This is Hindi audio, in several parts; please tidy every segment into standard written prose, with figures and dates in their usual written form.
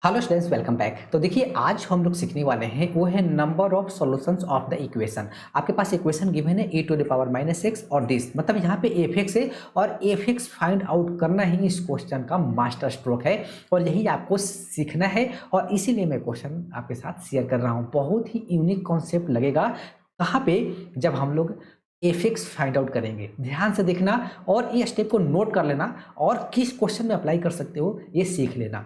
Hello students, welcome back. तो देखिए, आज हम लोग सीखने वाले हैं वो है number of solutions of the equation. आपके पास इक्वेशन गिवन है e टू द पावर -6 और दिस, मतलब यहाँ पे f(x) है और f(x) फाइंड आउट करना ही इस क्वेश्चन का मास्टर स्ट्रोक है और यही आपको सीखना है। और इसीलिए मैं क्वेश्चन आपके साथ शेयर कर रहा हूँ। बहुत ही यूनिक कॉन्सेप्ट लगेगा कहाँ पे, जब हम लोग f(x) फाइंड आउट करेंगे। ध्यान से देखना और ये स्टेप को नोट कर लेना और किस क्वेश्चन में अप्लाई कर सकते हो ये सीख लेना।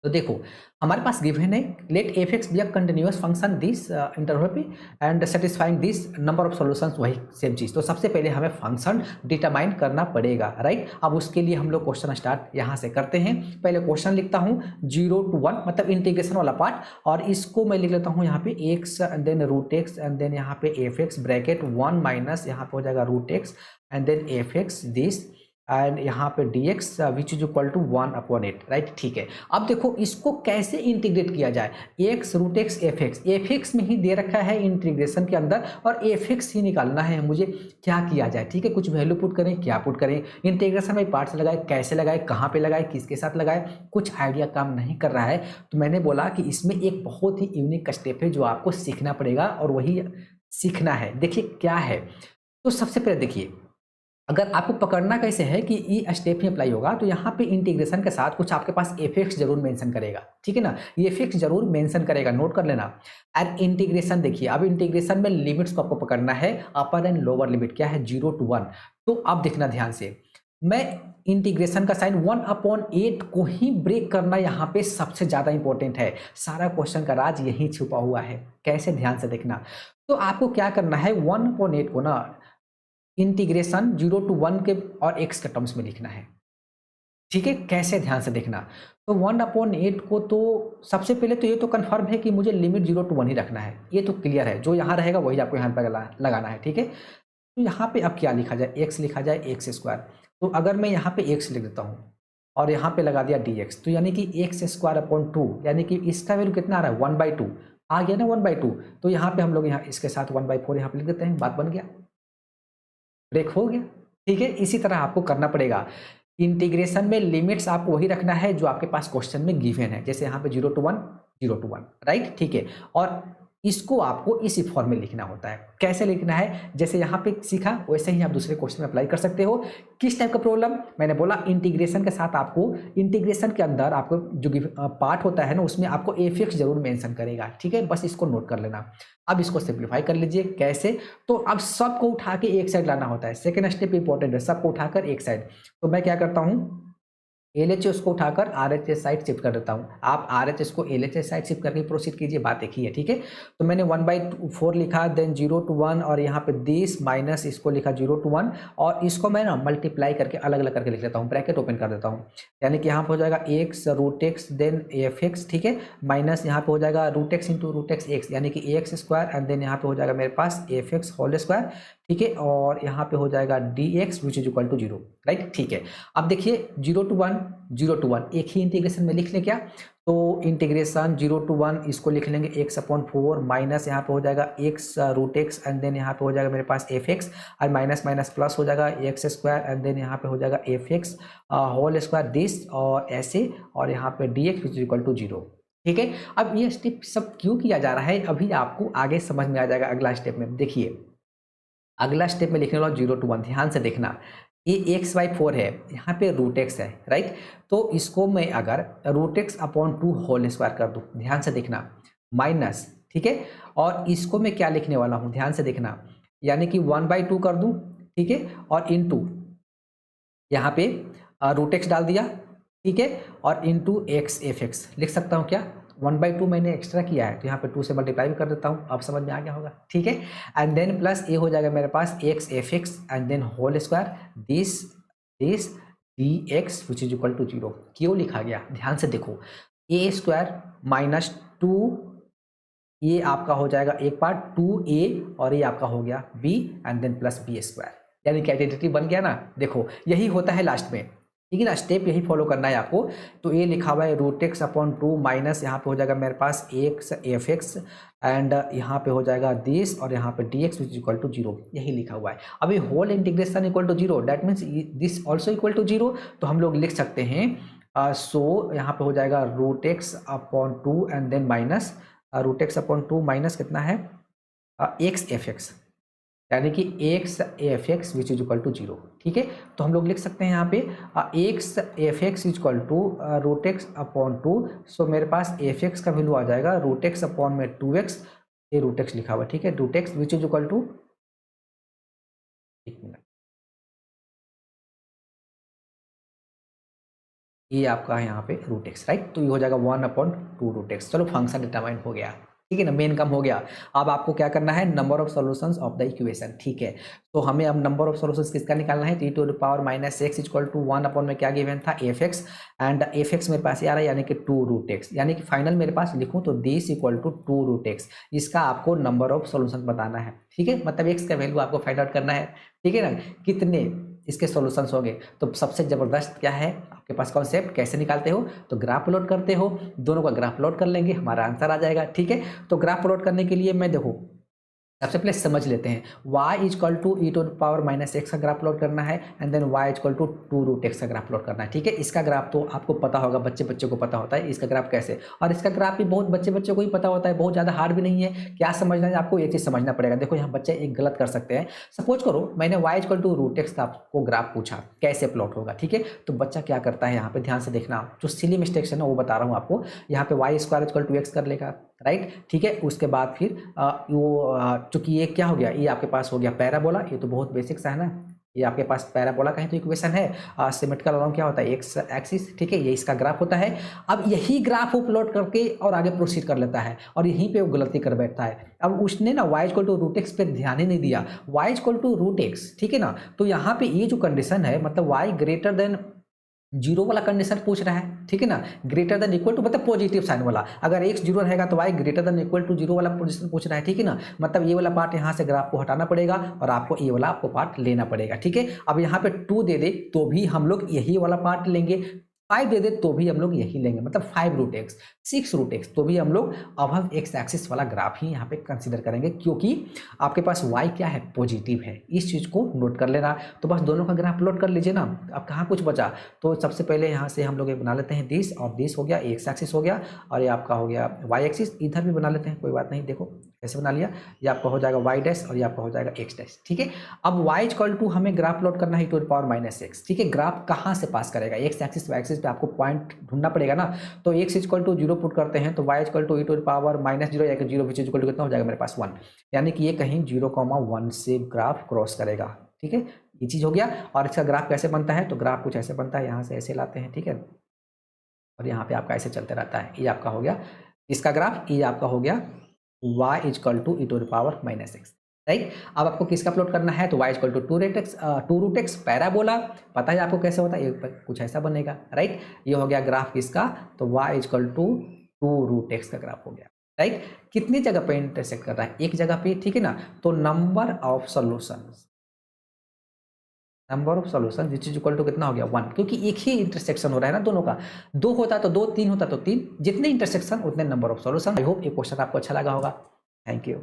तो देखो, हमारे पास गिवन है let f(x) be a continuous function this interval पे and satisfying this number of solutions, वही सेम चीज। तो सबसे पहले हमें फंक्शन डिटरमाइन करना पड़ेगा, राइट। अब उसके लिए हम लोग क्वेश्चन स्टार्ट यहाँ से करते हैं। पहले क्वेश्चन लिखता हूँ 0 to 1, मतलब इंटीग्रेशन वाला पार्ट, और इसको मैं लिख लेता हूँ यहाँ पे x and then √x and then यहाँ पे f(x) ब्रैकेट 1 माइनस यहाँ पे हो जाएगा √x and then f(x) this and यहाँ पे dx which is equal to 1/8, right. ठीक है, अब देखो इसको कैसे इंटीग्रेट किया जाए। x √x f(x) में ही दे रखा है इंटीग्रेशन के अंदर और f(x) ही निकालना है मुझे। क्या किया जाए, ठीक है, कुछ वैल्यू पुट करें, क्या पुट करें, इंटीग्रेशन में पार्ट से लगाए, कैसे लगाए, कहाँ पे लगाए, किसके साथ लगाए, कुछ आइडिया काम नहीं कर रहा है। तो मैंने बोला कि इसमें एक बहुत ही यूनिक स्टेप है जो आपको सीखना पड़ेगा और वही सीखना है। देखिए क्या है। तो सबसे पहले देखिए, अगर आपको पकड़ना कैसे है कि ये स्टेप ही अप्लाई होगा, तो यहाँ पे इंटीग्रेशन के साथ कुछ आपके पास f(x) जरूर मेंशन करेगा, ठीक है ना। ये f(x) जरूर मेंशन करेगा, नोट कर लेना। एंड इंटीग्रेशन देखिए, अब इंटीग्रेशन में लिमिट्स को आपको पकड़ना है, अपर एंड लोअर लिमिट क्या है 0 to 1। तो अब देखना ध्यान से, मैं इंटीग्रेशन का साइन 1/8 को ही ब्रेक करना यहाँ पे सबसे ज्यादा इंपॉर्टेंट है। सारा क्वेश्चन का राज यही छुपा हुआ है। कैसे, ध्यान से देखना। तो आपको क्या करना है, 1/8 को ना इंटीग्रेशन 0 to 1 के और x के टर्म्स में लिखना है, ठीक है। कैसे, ध्यान से देखना। तो 1/8 को तो सबसे पहले तो ये तो कंफर्म है कि मुझे लिमिट 0 to 1 ही रखना है, ये तो क्लियर है। जो यहाँ रहेगा वही आपको यहाँ पर लगाना है, ठीक है। तो यहाँ पे अब क्या लिखा जाए, x लिखा जाए x²। तो अगर मैं यहाँ पे x लिख देता हूँ और यहाँ पे लगा दिया dx, तो यानी कि x²/2, यानी कि इसका वैल्यू कितना आ रहा है 1/2 आ गया ना, 1/2। तो यहाँ पे हम लोग यहाँ इसके साथ 1/4 यहाँ पे लिख देते हैं, बात बन गया, ब्रेक हो गया, ठीक है। इसी तरह आपको करना पड़ेगा। इंटीग्रेशन में लिमिट्स आपको वही रखना है जो आपके पास क्वेश्चन में गिवन है, जैसे यहाँ पे 0 to 1 0 to 1, राइट, ठीक है। और इसको आपको इसी फॉर्म में लिखना होता है। कैसे लिखना है, जैसे यहाँ पे सीखा वैसे ही आप दूसरे क्वेश्चन में अप्लाई कर सकते हो। किस टाइप का प्रॉब्लम, मैंने बोला इंटीग्रेशन के साथ आपको, इंटीग्रेशन के अंदर आपको जो पार्ट होता है ना, उसमें आपको f(x) जरूर मेंशन करेगा, ठीक है। बस इसको नोट कर लेना। अब इसको सिंप्लीफाई कर लीजिए। कैसे, तो अब सबको उठा के एक साइड लाना होता है। सेकेंड स्टेप इंपॉर्टेंट है, सबको उठाकर एक साइड। तो मैं क्या करता हूँ, LHS को उठाकर RHS साइड शिफ्ट कर देता हूँ। आप RHS को LHS साइड शिफ्ट करके प्रोसीड कीजिए, बात एक ही है, ठीक है। तो मैंने 1/4 लिखा, देन 0 to 1 और यहाँ पे दिस माइनस इसको लिखा 0 to 1 और इसको मैं ना मल्टीप्लाई करके अलग अलग करके लिख लेता हूँ, ब्रैकेट ओपन कर देता हूँ। यानी कि यहाँ पे हो जाएगा x √x देन f(x), ठीक है, माइनस यहाँ पे हो जाएगा √x इंटू √x यानी कि x² एंड देन यहाँ पे हो जाएगा मेरे पास f(x) होल स्क्वायर, ठीक है। और यहाँ पे हो जाएगा dx which is equal to 0, right, ठीक है। अब देखिए 0 to 1 0 to 1 एक ही इंटीग्रेशन में लिख लें क्या, तो इंटीग्रेशन 0 to 1 इसको लिख लेंगे x/4 माइनस यहाँ पे हो जाएगा x √x एंड देन यहाँ पे हो जाएगा मेरे पास f(x) और माइनस माइनस प्लस हो जाएगा x² एंड देन यहाँ पे हो जाएगा f(x) होल स्क्वायर दिस और ऐसे, और यहाँ पे dx which is equal to 0, ठीक है। अब ये स्टेप सब क्यों किया जा रहा है अभी आपको आगे समझ में आ जाएगा। अगला स्टेप में देखिए, अगला स्टेप में लिखने वाला 0 to 1, ध्यान से देखना। ये x/4 है, यहाँ पे √x है, राइट। तो इसको मैं अगर √x/2 होल स्क्वायर कर दूँ, ध्यान से देखना, माइनस, ठीक है। और इसको मैं क्या लिखने वाला हूँ, ध्यान से देखना, यानी कि 1/2 कर दूँ, ठीक है, और इंटू यहाँ पे √x डाल दिया, ठीक है, और इंटू x f(x) लिख सकता हूँ क्या, 1/2 मैंने एक्स्ट्रा किया है तो यहाँ पे 2 से मल्टीप्लाई भी कर देता हूँ, अब समझ में आ गया होगा, ठीक है। एंड देन प्लस ये हो जाएगा मेरे पास x f(x) and then whole square this dx which is equal to 0। क्यों लिखा गया, ध्यान से देखो, a² माइनस 2, ये आपका हो जाएगा एक पार्ट 2a और ये आपका हो गया b and then plus b², यानी कि आइडेंटिटी बन गया ना। देखो यही होता है लास्ट में, ठीक है ना, स्टेप यही फॉलो करना है आपको। तो ये लिखा हुआ है √x/2 माइनस यहाँ पे हो जाएगा मेरे पास x f(x) एंड यहाँ पे हो जाएगा दिस और यहाँ पे dx विच इक्वल टू 0, यही लिखा हुआ है। अभी whole integration equal to 0, that means this also equal to 0। तो हम लोग लिख सकते हैं सो यहाँ पे हो जाएगा root x upon 2 and then minus root x upon 2 minus कितना है एक्स एफ एक्स, यानी कि x f x which is equal to 0। ठीक है, तो हम लोग लिख सकते हैं यहाँ पे x f x is equal to root x upon 2। So मेरे पास एफ एक्स का वैल्यू आ जाएगा रूट एक्स अपॉन में 2x, ये रूट एक्स लिखा हुआ है। ठीक है, root x which is equal to, एक मिनट, ये आपका है यहाँ पे रूट एक्स, राइट। तो ये हो जाएगा 1/2 रूट एक्स। चलो फंक्शन डिटरमाइन हो गया, ठीक है ना, मेन कम हो गया। अब आपको क्या करना है, number of solutions of the equation. ठीक है, तो हमें अब नंबर ऑफ सॉल्यूशंस किसका निकालना है, e to the power minus x equal to 1 में क्या गिवन था f x, and f x मेरे पास ये आ रहा है यानी कि 2 रूट एक्स, यानी कि फाइनल मेरे पास लिखूँ तो this equal to 2 root x. इसका आपको नंबर ऑफ सॉल्यूशन बताना है। ठीक है, मतलब एक्स का वैल्यू आपको फाइंड आउट करना है। ठीक है ना, कितने इसके सॉल्यूशंस होंगे। तो सबसे जबरदस्त क्या है आपके पास कॉन्सेप्ट, कैसे निकालते हो, तो ग्राफ प्लॉट करते हो, दोनों का ग्राफ प्लॉट कर लेंगे, हमारा आंसर आ जाएगा। ठीक है, तो ग्राफ प्लॉट करने के लिए मैं देखो सबसे पहले समझ लेते हैं, y is equal to e to the power minus x का ग्राफ प्लॉट करना है, and then y is equal to 2 root x का ग्राफ प्लॉट करना है। ठीक है, इसका ग्राफ तो आपको पता होगा, बच्चे बच्चे को पता होता है इसका ग्राफ कैसे, और इसका ग्राफ भी बहुत बच्चे बच्चे को ही पता होता है, बहुत ज़्यादा हार्ड भी नहीं है। क्या समझना है आपको, ये चीज़ समझना पड़ेगा। देखो यहाँ बच्चे एक गलत कर सकते हैं, सपोज करो मैंने y is equal to root x का आपको ग्राफ पूछा कैसे प्लॉट होगा। ठीक है, तो बच्चा क्या करता है, यहाँ पे ध्यान से देखना, जो सिली मिस्टेक्स है ना वो बता रहा हूँ आपको। यहाँ पे y square is equal to x कर लेगा, राइट। ठीक है, उसके बाद फिर चूंकि ये क्या हो गया, ये आपके पास हो गया पैराबोला, ये तो बहुत बेसिक सा है ना, ये आपके पास पैराबोला का ही तो इक्वेशन है। सिमेट्रिकल अलोंग क्या होता है, एक्स एक्सिस। ठीक है, ये इसका ग्राफ होता है। अब यही ग्राफ वो प्लॉट करके और आगे प्रोसीड कर लेता है, और यहीं पे वो गलती कर बैठता है। अब उसने ना y equal to root x पे ध्यान ही नहीं दिया, y equal to root x. ठीक है ना, तो यहाँ पे ये जो कंडीशन है, मतलब y ग्रेटर देन 0 वाला कंडीशन पूछ रहा है। ठीक है ना, ग्रेटर देन इक्वल टू मतलब पॉजिटिव साइन वाला, अगर x 0 रहेगा तो y greater than equal to 0 वाला पोजीशन पूछ रहा है। ठीक है ना, मतलब ये वाला पार्ट यहाँ से ग्राफ को हटाना पड़ेगा और आपको ये वाला आपको पार्ट लेना पड़ेगा। ठीक है, अब यहाँ पे 2 दे दे तो भी हम लोग यही वाला पार्ट लेंगे, 5 दे दे तो भी हम लोग यही लेंगे, मतलब 5 रूट एक्स, 6 रूट एक्स, तो भी हम लोग अबव एक्स एक्सिस वाला ग्राफ ही यहाँ पे कंसीडर करेंगे, क्योंकि आपके पास y क्या है, पॉजिटिव है। इस चीज़ को नोट कर लेना। तो बस दोनों का ग्राफ प्लॉट कर लीजिए ना, अब कहाँ कुछ बचा। तो सबसे पहले यहाँ से हम लोग बना लेते हैं दिस, और दिस हो गया एक्स एक्सिस हो गया, और ये आपका हो गया वाई एक्सिस, इधर भी बना लेते हैं, कोई बात नहीं। देखो कैसे बना लिया, ये आपका हो जाएगा वाई डैश और ये आपका हो जाएगा एक्स डैश। ठीक है, अब y इक्वल टू हमें ग्राफ प्लॉट करना है to the power minus x. ठीक है, ग्राफ कहाँ से पास करेगा, एक्स एक्सिस वाई एक्सिस पे आपको पॉइंट ढूंढना पड़ेगा ना। तो एक्स इक्वल टू 0 पुट करते हैं, तो y equal to e to the power minus 0 या 0 विच इक्वल टू कितना हो जाएगा मेरे पास 1, यानी कि ये कहीं 0,1 से ग्राफ क्रॉस करेगा। ठीक है, ये चीज़ हो गया। और इसका ग्राफ कैसे बनता है, तो ग्राफ कुछ ऐसे बनता है, यहाँ से ऐसे लाते हैं। ठीक है, और यहाँ पे आपका ऐसे चलते रहता है। ये आपका हो गया इसका ग्राफ, ये आपका हो गया y equal to e to the power minus x, right. अब आपको किसका प्लॉट करना है, तो y equal to 2 root x parabola, पता है आपको कैसे होता है, ये कुछ ऐसा बनेगा, राइट। ये हो गया ग्राफ किसका, तो y equal to 2 root x का ग्राफ हो गया, राइट। कितनी जगह पे इंटरसेक्ट कर रहा है, एक जगह पे। ठीक है ना, तो number of solution which is equal to कितना हो गया 1, क्योंकि एक ही इंटरसेक्शन हो रहा है ना दोनों का, 2 होता तो 2, 3 होता तो 3, जितने इंटरसेक्शन उतने number of solution. I hope ये क्वेश्चन आपको अच्छा लगा होगा। Thank you.